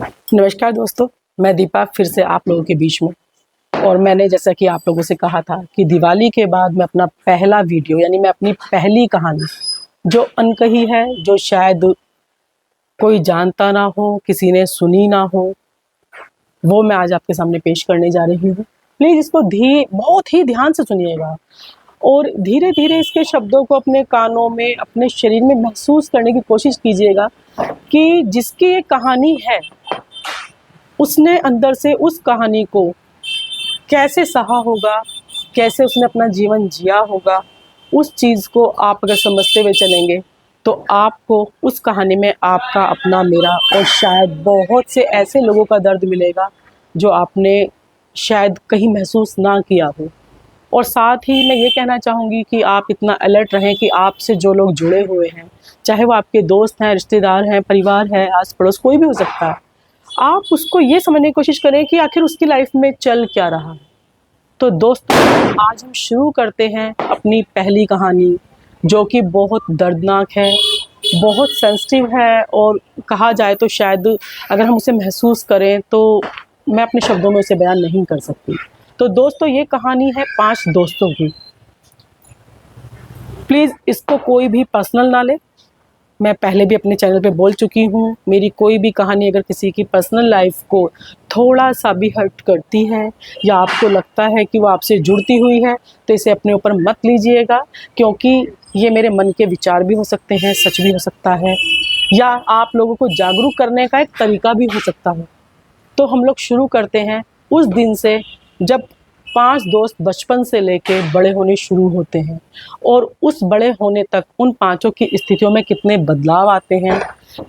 नमस्कार दोस्तों, मैं दीपा फिर से आप लोगों के बीच में। और मैंने जैसा कि आप लोगों से कहा था कि दिवाली के बाद मैं अपना पहला वीडियो यानी मैं अपनी पहली कहानी जो अनकही है, जो शायद कोई जानता ना हो, किसी ने सुनी ना हो, वो मैं आज आपके सामने पेश करने जा रही हूँ। प्लीज़ इसको बहुत ही ध्यान से सुनिएगा और धीरे-धीरे इसके शब्दों को अपने कानों में, अपने शरीर में महसूस करने की कोशिश कीजिएगा कि जिसकी ये कहानी है, उसने अंदर से उस कहानी को कैसे सहा होगा, कैसे उसने अपना जीवन जिया होगा। उस चीज़ को आप अगर समझते हुए चलेंगे तो आपको उस कहानी में आपका, अपना, मेरा और शायद बहुत से ऐसे लोगों का दर्द मिलेगा जो आपने शायद कहीं महसूस ना किया हो। और साथ ही मैं ये कहना चाहूँगी कि आप इतना अलर्ट रहें कि आपसे जो लोग जुड़े हुए हैं, चाहे वो आपके दोस्त हैं, रिश्तेदार हैं, परिवार है, आस-पड़ोस कोई भी हो सकता है, आप उसको ये समझने की कोशिश करें कि आखिर उसकी लाइफ में चल क्या रहा है। तो दोस्तों, आज हम शुरू करते हैं अपनी पहली कहानी, जो कि बहुत दर्दनाक है, बहुत सेंसिटिव है और कहा जाए तो शायद अगर हम उसे महसूस करें तो मैं अपने शब्दों में उसे बयान नहीं कर सकती। तो दोस्तों, ये कहानी है 5 दोस्तों की। प्लीज़ इसको कोई भी पर्सनल ना ले। मैं पहले भी अपने चैनल पे बोल चुकी हूँ, मेरी कोई भी कहानी अगर किसी की पर्सनल लाइफ को थोड़ा-सा भी हर्ट करती है या आपको लगता है कि वो आपसे जुड़ती हुई है, तो इसे अपने ऊपर मत लीजिएगा, क्योंकि ये मेरे मन के विचार भी हो सकते हैं, सच भी हो सकता है या आप लोगों को जागरूक करने का एक तरीका भी हो सकता है। तो हम लोग शुरू करते हैं उस दिन से जब 5 दोस्त बचपन से लेके बड़े होने शुरू होते हैं और उस बड़े होने तक उन पाँचों की स्थितियों में कितने बदलाव आते हैं,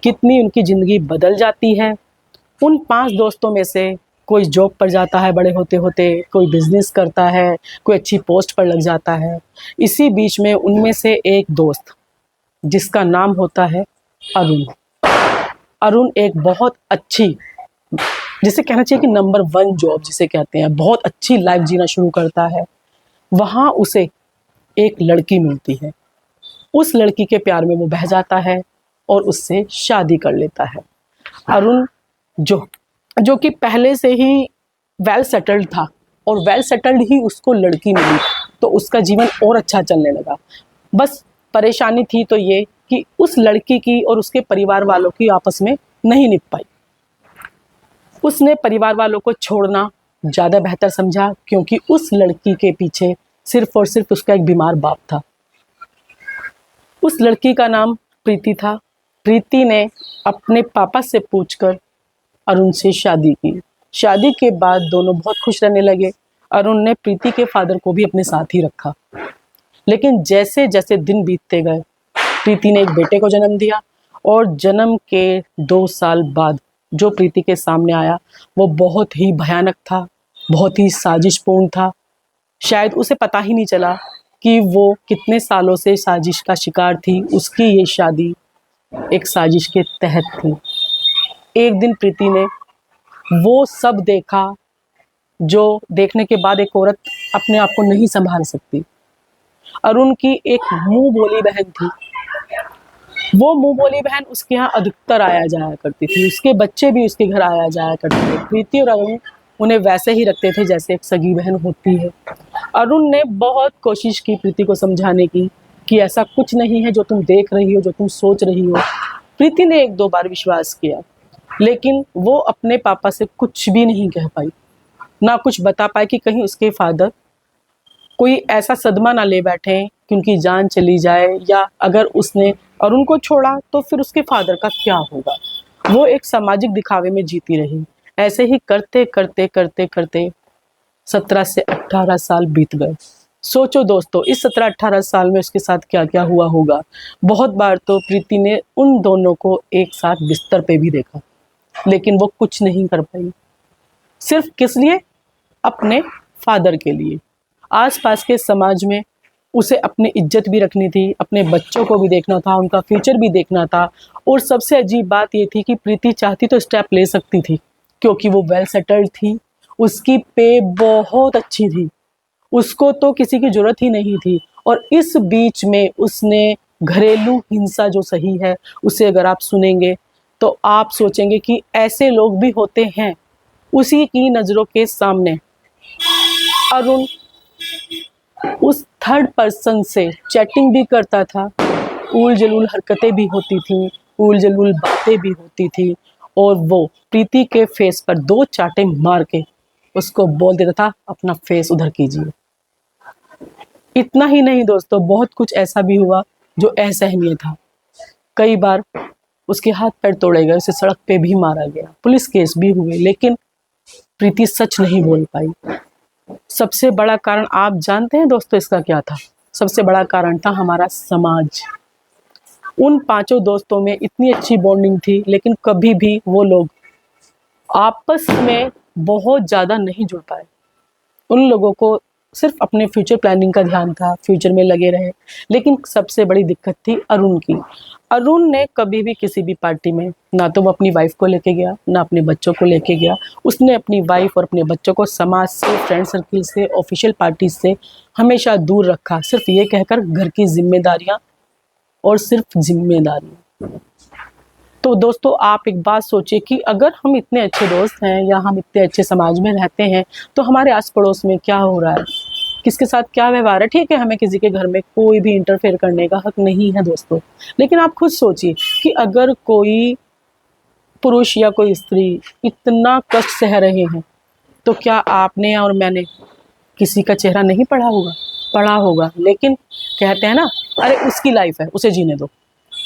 कितनी उनकी ज़िंदगी बदल जाती है। उन 5 दोस्तों में से कोई जॉब पर जाता है बड़े होते-होते, कोई बिज़नेस करता है, कोई अच्छी पोस्ट पर लग जाता है। इसी बीच में उनमें से एक दोस्त जिसका नाम होता है अरुण। अरुण एक बहुत अच्छी, जिसे कहना चाहिए कि नंबर 1 जॉब जिसे कहते हैं, बहुत अच्छी लाइफ जीना शुरू करता है। वहाँ उसे एक लड़की मिलती है। उस लड़की के प्यार में वो बह जाता है और उससे शादी कर लेता है। अरुण जो जो कि पहले से ही वेल सेटल्ड था और वेल सेटल्ड ही उसको लड़की मिली, तो उसका जीवन और अच्छा चलने लगा। बस परेशानी थी तो ये कि उस लड़की की और उसके परिवार वालों की आपस में नहीं निभ पाई। उसने परिवार वालों को छोड़ना ज़्यादा बेहतर समझा, क्योंकि उस लड़की के पीछे सिर्फ़ और सिर्फ़ उसका एक बीमार बाप था। उस लड़की का नाम प्रीति था। प्रीति ने अपने पापा से पूछकर अरुण से शादी की। शादी के बाद दोनों बहुत खुश रहने लगे। अरुण ने प्रीति के फादर को भी अपने साथ ही रखा। लेकिन जैसे-जैसे दिन बीतते गए, प्रीति ने एक बेटे को जन्म दिया और जन्म के 2 साल बाद जो प्रीति के सामने आया, वो बहुत ही भयानक था, बहुत ही साजिशपूर्ण था। शायद उसे पता ही नहीं चला कि वो कितने सालों से साजिश का शिकार थी। उसकी ये शादी एक साजिश के तहत थी। एक दिन प्रीति ने वो सब देखा, जो देखने के बाद एक औरत अपने आप को नहीं सँभाल सकती। अरुण की एक मुँह बोली बहन थी। वो मुँह बोली बहन उसके यहाँ अधिकतर आया जाया करती थी। उसके बच्चे भी उसके घर आया जाया करते थे। प्रीति और अरुण उन्हें वैसे ही रखते थे जैसे एक सगी बहन होती है। अरुण ने बहुत कोशिश की प्रीति को समझाने की कि ऐसा कुछ नहीं है जो तुम देख रही हो, जो तुम सोच रही हो। प्रीति ने 1-2 बार विश्वास किया, लेकिन वो अपने पापा से कुछ भी नहीं कह पाई, ना कुछ बता पाई कि कहीं उसके फादर कोई ऐसा सदमा ना ले बैठें कि उनकी जान चली जाए, या अगर उसने अरुण को छोड़ा तो फिर उसके फादर का क्या होगा। वो एक सामाजिक दिखावे में जीती रही। ऐसे ही करते 17 से 18 साल बीत गए। सोचो दोस्तों, इस 17-18 साल में उसके साथ क्या-क्या हुआ होगा। बहुत बार तो प्रीति ने उन दोनों को एक साथ बिस्तर पे भी देखा, लेकिन वो कुछ नहीं कर पाई। सिर्फ किस लिए? अपने फादर के लिए। आस-पास के समाज में उसे अपनी इज्जत भी रखनी थी, अपने बच्चों को भी देखना था, उनका फ्यूचर भी देखना था। और सबसे अजीब बात ये थी कि प्रीति चाहती तो स्टेप ले सकती थी, क्योंकि वो वेल सेटल्ड थी, उसकी पे बहुत अच्छी थी, उसको तो किसी की ज़रूरत ही नहीं थी। और इस बीच में उसने घरेलू हिंसा जो सही है, उसे अगर आप सुनेंगे तो आप सोचेंगे कि ऐसे लोग भी होते हैं। उसी की नज़रों के सामने अरुण उस थर्ड पर्सन से चैटिंग भी करता था, उल जलूल हरकतें भी होती थी, उल जलूल बातें भी होती थी, और वो प्रीति के फेस पर 2 चांटे मार के उसको बोल देता था अपना फेस उधर कीजिए। इतना ही नहीं दोस्तों, बहुत कुछ ऐसा भी हुआ जो असहनीय था। कई बार उसके हाथ पैर तोड़े गए, उसे सड़क पे भी मारा गया, पुलिस केस भी हुए, लेकिन प्रीति सच नहीं बोल पाई। सबसे बड़ा कारण आप जानते हैं दोस्तों इसका क्या था? सबसे बड़ा कारण था हमारा समाज। उन 5 दोस्तों में इतनी अच्छी बॉन्डिंग थी, लेकिन कभी भी वो लोग आपस में बहुत ज़्यादा नहीं जुड़ पाए। उन लोगों को सिर्फ अपने फ्यूचर प्लानिंग का ध्यान था, फ्यूचर में लगे रहे। लेकिन सबसे बड़ी दिक्कत थी अरुण की। अरुण ने कभी भी किसी भी पार्टी में ना तो वो अपनी वाइफ को लेके गया, ना अपने बच्चों को लेके गया। उसने अपनी वाइफ और अपने बच्चों को समाज से, फ्रेंड सर्किल से, ऑफिशियल पार्टी से हमेशा दूर रखा, सिर्फ ये कहकर घर की जिम्मेदारियां और सिर्फ जिम्मेदारियां। तो दोस्तों आप एक बात सोचिए कि अगर हम इतने अच्छे दोस्त हैं या हम इतने अच्छे समाज में रहते हैं, तो हमारे आस पड़ोस में क्या हो रहा है, किसके साथ क्या व्यवहार है। ठीक है, हमें किसी के घर में कोई भी इंटरफेयर करने का हक नहीं है दोस्तों, लेकिन आप खुद सोचिए कि अगर कोई पुरुष या कोई स्त्री इतना कष्ट सह रहे हैं, तो क्या आपने और मैंने किसी का चेहरा नहीं पढ़ा होगा? पढ़ा होगा। लेकिन कहते हैं ना, अरे उसकी लाइफ है, उसे जीने दो,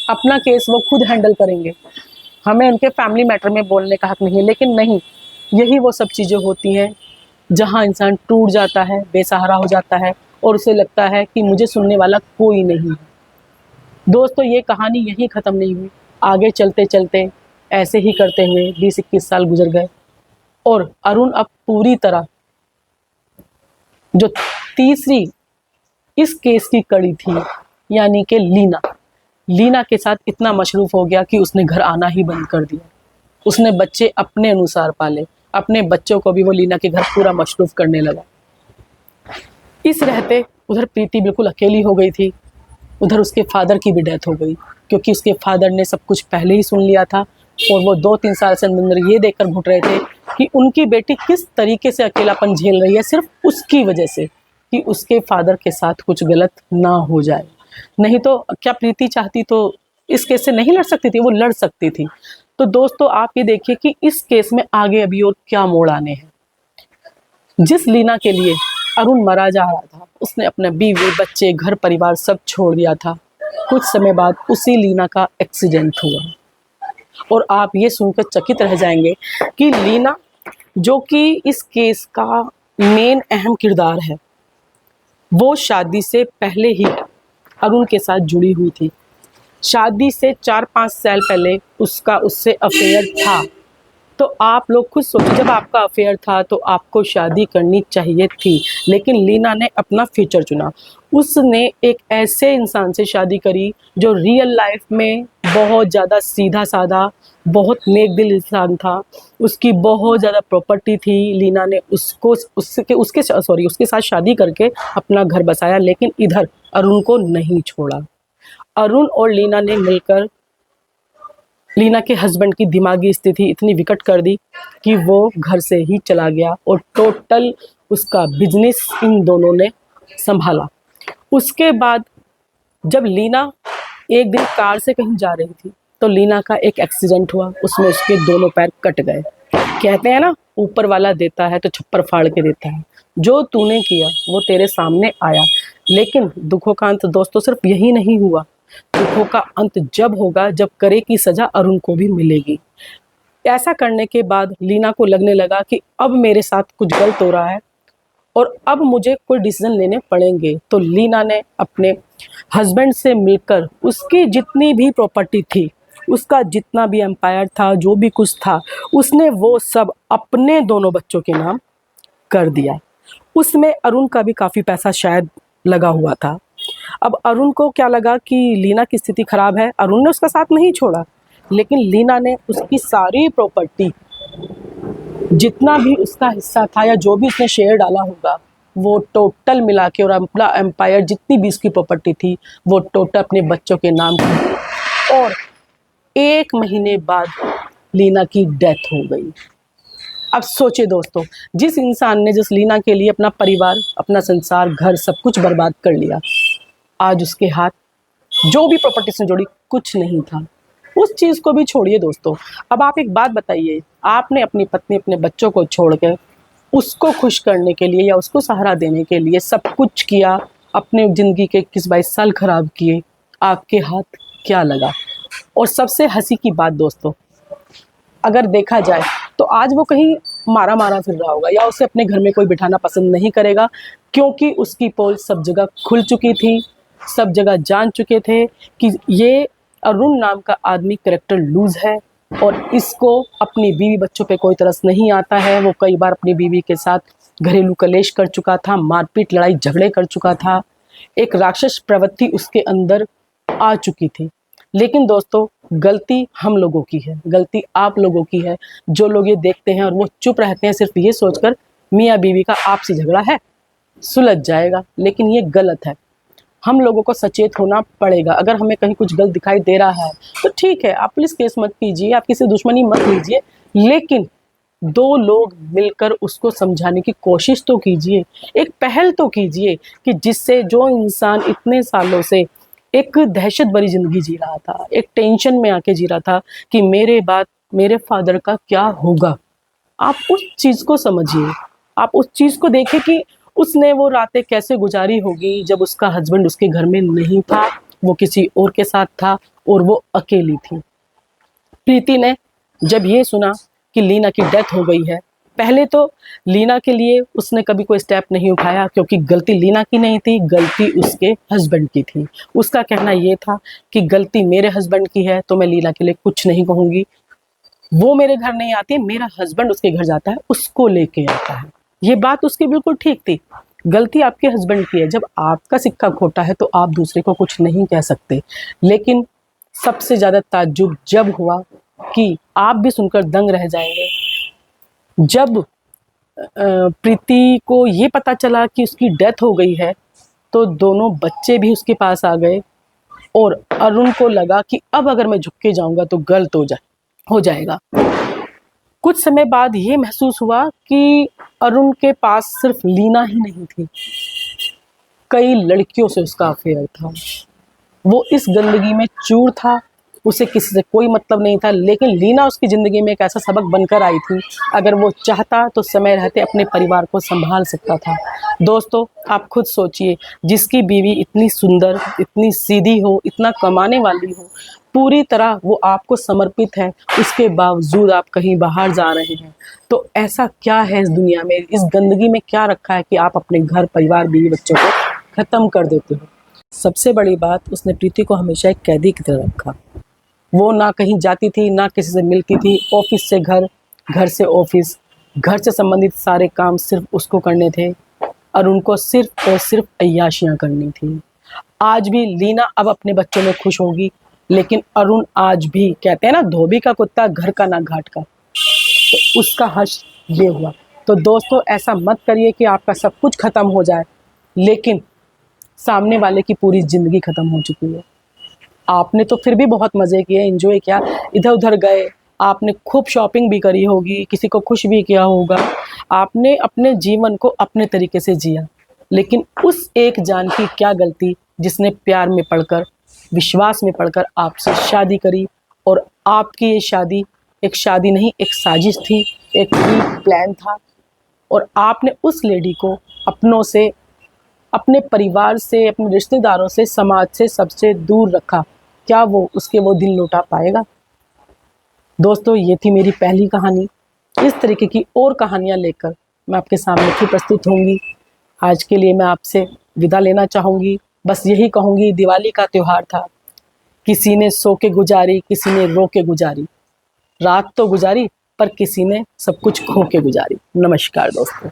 अपना केस वो खुद हैंडल करेंगे, हमें उनके फैमिली मैटर में बोलने का हक नहीं है। लेकिन नहीं, यही वो सब चीज़ें होती हैं जहाँ इंसान टूट जाता है, बेसहारा हो जाता है और उसे लगता है कि मुझे सुनने वाला कोई नहीं है। दोस्तों ये कहानी यहीं ख़त्म नहीं हुई, आगे चलते चलते ऐसे ही करते हुए 20-21 साल गुजर गए और अरुण अब पूरी तरह जो तीसरी इस केस की कड़ी थी, यानी कि लीना के साथ इतना मशरूफ़ हो गया कि उसने घर आना ही बंद कर दिया। उसने बच्चे अपने अनुसार पाले, अपने बच्चों को भी वो लीना के घर पूरा मशरूफ़ करने लगा। इस रहते उधर प्रीति बिल्कुल अकेली हो गई थी, उधर उसके फादर की भी डेथ हो गई, क्योंकि उसके फादर ने सब कुछ पहले ही सुन लिया था और वो 2-3 साल से अंदर ये देखकर घुट रहे थे कि उनकी बेटी किस तरीके से अकेलापन झेल रही है, सिर्फ उसकी वजह से कि उसके फादर के साथ कुछ गलत ना हो जाए। नहीं तो क्या प्रीति चाहती तो इस केस से नहीं लड़ सकती थी? वो लड़ सकती थी। तो दोस्तों आप ये देखिए कि इस केस में आगे अभी और क्या मोड़ आने हैं। जिस लीना के लिए अरुण मरा जा रहा था, उसने अपने बीवी, बच्चे, घर परिवार सब छोड़ दिया था। कुछ समय बाद उसी लीना का एक्सीडेंट हुआ और आप ये सुनकर चकित रह जाएंगे कि लीना, जो कि इस केस का मेन अहम किरदार है, वो शादी से पहले ही अरुण के साथ जुड़ी हुई थी। शादी से 4-5 साल पहले उसका उससे अफेयर था। तो आप लोग खुद सोचिए, जब आपका अफेयर था तो आपको शादी करनी चाहिए थी, लेकिन लीना ने अपना फ्यूचर चुना। उसने एक ऐसे इंसान से शादी करी जो रियल लाइफ में बहुत ज़्यादा सीधा साधा, बहुत नेक दिल इंसान था। उसकी बहुत ज़्यादा प्रॉपर्टी थी। लीना ने उसके साथ शादी करके अपना घर बसाया, लेकिन इधर अरुण को नहीं छोड़ा। अरुण और लीना ने मिलकर लीना के हस्बैंड की दिमागी स्थिति इतनी विकट कर दी कि वो घर से ही चला गया और टोटल उसका बिजनेस इन दोनों ने संभाला। उसके बाद जब लीना एक दिन कार से कहीं जा रही थी तो लीना का एक एक्सीडेंट हुआ, उसमें उसके दोनों पैर कट गए। कहते हैं ना, ऊपर वाला देता है तो छप्पर फाड़ के देता है। जो तूने किया वो तेरे सामने आया। लेकिन दुखों का अंत दोस्तों सिर्फ यही नहीं हुआ, दुखों का अंत जब होगा जब करे की सजा अरुण को भी मिलेगी। ऐसा करने के बाद लीना को लगने लगा कि अब मेरे साथ कुछ गलत हो रहा है और अब मुझे कोई डिसीजन लेने पड़ेंगे। तो लीना ने अपने हस्बैंड से मिलकर उसकी जितनी भी प्रॉपर्टी थी, उसका जितना भी एम्पायर था, जो भी कुछ था, उसने वो सब अपने दोनों बच्चों के नाम कर दिया। उसमें अरुण का भी काफ़ी पैसा शायद लगा हुआ था। अब अरुण को क्या लगा कि लीना की स्थिति खराब है, अरुण ने उसका साथ नहीं छोड़ा, लेकिन लीना ने उसकी सारी प्रॉपर्टी, जितना भी उसका हिस्सा था या जो भी उसने शेयर डाला होगा, वो टोटल मिला के और अपना एम्पायर जितनी भी उसकी प्रॉपर्टी थी वो टोटल अपने बच्चों के नाम की। और 1 महीने बाद लीना की डेथ हो गई। अब सोचे दोस्तों, जिस इंसान ने जिस लीना के लिए अपना परिवार, अपना संसार, घर सब कुछ बर्बाद कर लिया, आज उसके हाथ जो भी प्रॉपर्टी से जुड़ी कुछ नहीं था। उस चीज़ को भी छोड़िए दोस्तों। अब आप एक बात बताइए, आपने अपनी पत्नी, अपने बच्चों को छोड़ के उसको खुश करने के लिए या उसको सहारा देने के लिए सब कुछ किया, अपने ज़िंदगी के 21-22 साल खराब किए, आपके हाथ क्या लगा? और सबसे हंसी की बात दोस्तों, अगर देखा जाए तो आज वो कहीं मारा मारा फिर रहा होगा या उसे अपने घर में कोई बिठाना पसंद नहीं करेगा, क्योंकि उसकी पोल सब जगह खुल चुकी थी, सब जगह जान चुके थे कि ये अरुण नाम का आदमी कैरेक्टर लूज है और इसको अपनी बीवी बच्चों पे कोई तरस नहीं आता है। वो कई बार अपनी बीवी के साथ घरेलू कलेश कर चुका था, मारपीट लड़ाई झगड़े कर चुका था, एक राक्षस प्रवृत्ति उसके अंदर आ चुकी थी। लेकिन दोस्तों, गलती हम लोगों की है, गलती आप लोगों की है, जो लोग ये देखते हैं और वो चुप रहते हैं सिर्फ ये सोचकर मियाँ बीवी का आपसी झगड़ा है, सुलझ जाएगा। लेकिन ये गलत है। हम लोगों को सचेत होना पड़ेगा। अगर हमें कहीं कुछ गलत दिखाई दे रहा है तो ठीक है, आप पुलिस केस मत कीजिए, आप किसी दुश्मनी मत लीजिए, लेकिन 2 लोग मिलकर उसको समझाने की कोशिश तो कीजिए, एक पहल तो कीजिए कि जिससे जो इंसान इतने सालों से एक दहशत भरी ज़िंदगी जी रहा था, एक टेंशन में आके जी रहा था कि मेरे बाद मेरे फादर का क्या होगा, आप उस चीज़ को समझिए। आप उस चीज़ को देखें कि उसने वो रातें कैसे गुजारी होगी जब उसका हस्बैंड उसके घर में नहीं था, वो किसी और के साथ था और वो अकेली थी। प्रीति ने जब ये सुना कि लीना की डेथ हो गई है, पहले तो लीना के लिए उसने कभी कोई स्टेप नहीं उठाया, क्योंकि गलती लीना की नहीं थी, गलती उसके हस्बैंड की थी। उसका कहना ये था कि गलती मेरे हस्बैंड की है तो मैं लीना के लिए कुछ नहीं कहूँगी, वो मेरे घर नहीं आती, मेरा हस्बैंड उसके घर जाता है, उसको लेके आता है। ये बात उसकी बिल्कुल ठीक थी। गलती आपके हस्बैंड की है, जब आपका सिक्का खोटा है तो आप दूसरे को कुछ नहीं कह सकते। लेकिन सबसे ज़्यादा ताज्जुब जब हुआ कि आप भी सुनकर दंग रह जाएंगे, जब प्रीति को ये पता चला कि उसकी डेथ हो गई है, तो दोनों बच्चे भी उसके पास आ गए और अरुण को लगा कि अब अगर मैं झुक के जाऊंगा तो गलत हो जाएगा। कुछ समय बाद ये महसूस हुआ कि अरुण के पास सिर्फ लीना ही नहीं थी, कई लड़कियों से उसका अफेयर था। वो इस गंदगी में चूर था, उसे किसी से कोई मतलब नहीं था, लेकिन लीना उसकी ज़िंदगी में एक ऐसा सबक बनकर आई थी, अगर वो चाहता तो समय रहते अपने परिवार को संभाल सकता था। दोस्तों, आप खुद सोचिए, जिसकी बीवी इतनी सुंदर, इतनी सीधी हो, इतना कमाने वाली हो, पूरी तरह वो आपको समर्पित है, उसके बावजूद आप कहीं बाहर जा रहे हैं, तो ऐसा क्या है इस दुनिया में, इस गंदगी में क्या रखा है कि आप अपने घर, परिवार, बीवी बच्चों को ख़त्म कर देते हो। सबसे बड़ी बात, उसने प्रीति को हमेशा एक कैदी की तरह रखा। वो ना कहीं जाती थी, ना किसी से मिलती थी, ऑफिस से घर, घर से ऑफिस, घर से संबंधित सारे काम सिर्फ उसको करने थे और उनको सिर्फ और सिर्फ अय्याशियाँ करनी थी। आज भी लीना अब अपने बच्चों में खुश होगी, लेकिन अरुण आज भी, कहते हैं ना, धोबी का कुत्ता घर का ना घाट का, तो उसका हर्ष ये हुआ। तो दोस्तों, ऐसा मत करिए कि आपका सब कुछ ख़त्म हो जाए, लेकिन सामने वाले की पूरी ज़िंदगी ख़त्म हो चुकी है। आपने तो फिर भी बहुत मज़े किए, एंजॉय किया, इधर उधर गए, आपने खूब शॉपिंग भी करी होगी, किसी को खुश भी किया होगा, आपने अपने जीवन को अपने तरीके से जिया। लेकिन उस एक जान की क्या गलती जिसने प्यार में पड़कर, विश्वास में पड़कर आपसे शादी करी, और आपकी ये शादी एक शादी नहीं, एक साजिश थी, एक प्री प्लान था, और आपने उस लेडी को अपनों से, अपने परिवार से, अपने रिश्तेदारों से, समाज से सबसे दूर रखा। क्या वो उसके वो दिल लौटा पाएगा? दोस्तों, ये थी मेरी पहली कहानी। इस तरीके की और कहानियाँ लेकर मैं आपके सामने फिर प्रस्तुत होंगी। आज के लिए मैं आपसे विदा लेना चाहूँगी। बस यही कहूँगी, दिवाली का त्यौहार था, किसी ने सो के गुजारी, किसी ने रो के गुजारी, रात तो गुजारी पर किसी ने सब कुछ खो के गुजारी। नमस्कार दोस्तों।